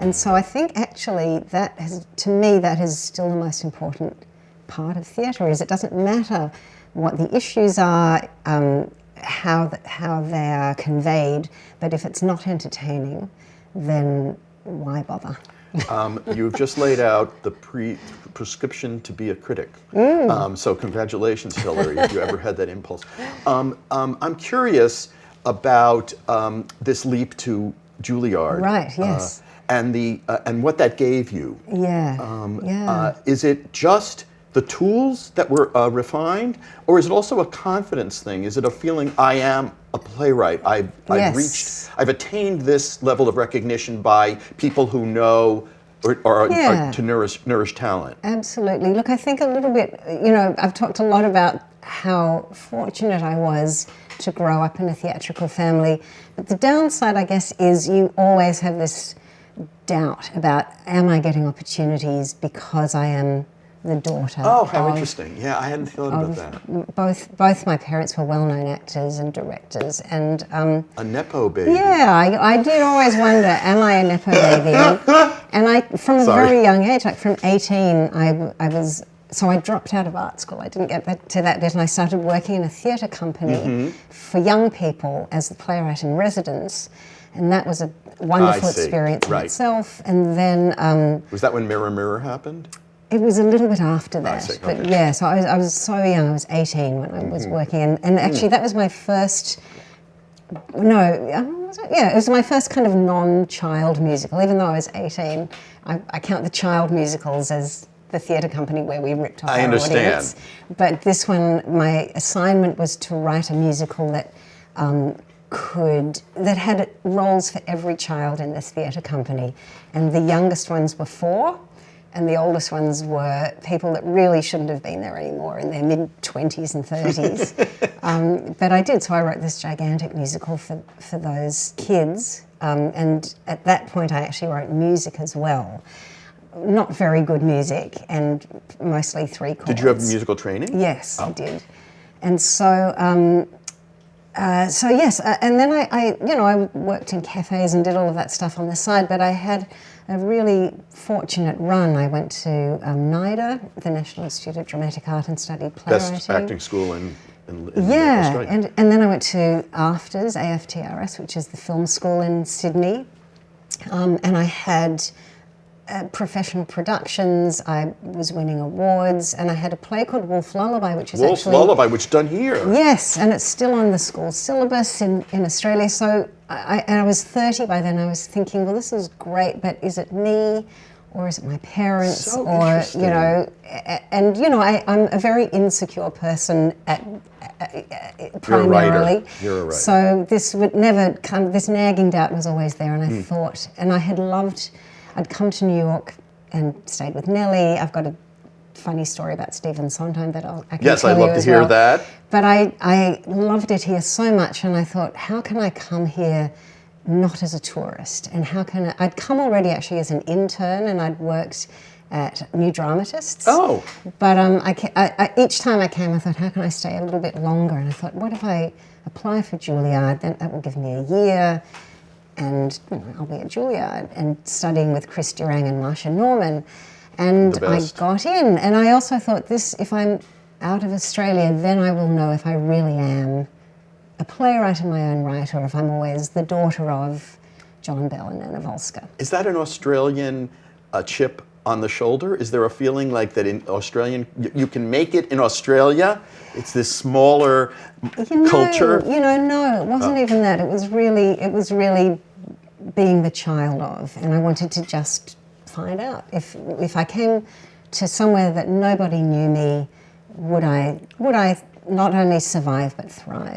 And so I think actually that has, to me, that is still the most important part of theatre, is it doesn't matter what the issues are, how they are conveyed, but if it's not entertaining, then why bother? You've just laid out the prescription to be a critic. So congratulations, Hilary, if you ever had that impulse. I'm curious about this leap to Julliard. Right, yes. And what that gave you. Yeah. Is it just the tools that were refined, or is it also a confidence thing? Is it a feeling, I am a playwright, I've attained this level of recognition by people who know or to nourish talent? Absolutely. Look, I think a little bit, I've talked a lot about how fortunate I was to grow up in a theatrical family, but the downside, I guess, is you always have this doubt about, am I getting opportunities because I am the daughter. Oh, how interesting. Yeah, I hadn't thought about that. Both my parents were well-known actors and directors, and a Nepo baby. Yeah, I did always wonder, am I a Nepo baby? And I, from a very young age, like from 18, so I dropped out of art school. I didn't get to that bit, and I started working in a theatre company for young people as the playwright in residence, and that was a wonderful experience in itself. And then was that when Mirror Mirror happened? It was a little bit after that, I see. but Okay. yeah. So I was so young. I was 18 when I was working, and actually that was my first. It was my first kind of non-child musical. Even though I was 18, I count the child musicals as the theatre company where we ripped off our audience. But this one, my assignment was to write a musical that had roles for every child in this theatre company, and the youngest ones were 4. And the oldest ones were people that really shouldn't have been there anymore, in their mid-20s and 30s. But I did, so I wrote this gigantic musical for those kids. And at that point, I actually wrote music as well. Not very good music, and mostly 3 chords. Did you have musical training? Yes, I did. And so yes, and then I worked in cafes and did all of that stuff on the side, but I had a really fortunate run. I went to NIDA, the National Institute of Dramatic Art, and studied playwriting. Best acting school in Australia. And then I went to AFTRS, AFTRS, which is the film school in Sydney, and I had professional productions. I was winning awards, and I had a play called Wolf Lullaby, which is Wolf Lullaby, which is done here. Yes, and it's still on the school syllabus in Australia. So I was 30 by then. I was thinking, well, this is great, but is it me, or is it my parents, so or interesting. I'm a very insecure person You're primarily. a writer. So this would never come. This nagging doubt was always there, and I thought, and I had loved. I'd come to New York and stayed with Nellie. I've got a funny story about Stephen Sondheim that I can tell you as well. Yes, I'd love to hear that. But I loved it here so much, and I thought, how can I come here not as a tourist? And how can I'd come already actually as an intern, and I'd worked at New Dramatists. Oh. But each time I came, I thought, how can I stay a little bit longer? And I thought, what if I apply for Julliard? Then that will give me a year. And I'll be at Julliard and studying with Chris Durang and Marsha Norman. And I got in. And I also thought, if I'm out of Australia, then I will know if I really am a playwright in my own right, or if I'm always the daughter of John Bell and Anna Volska. Is that an Australian chip on the shoulder? Is there a feeling like that in Australian, you can make it in Australia? It's this smaller culture? No, it wasn't even that. It was really being the child of, and I wanted to just find out if I came to somewhere that nobody knew me, would I not only survive but thrive?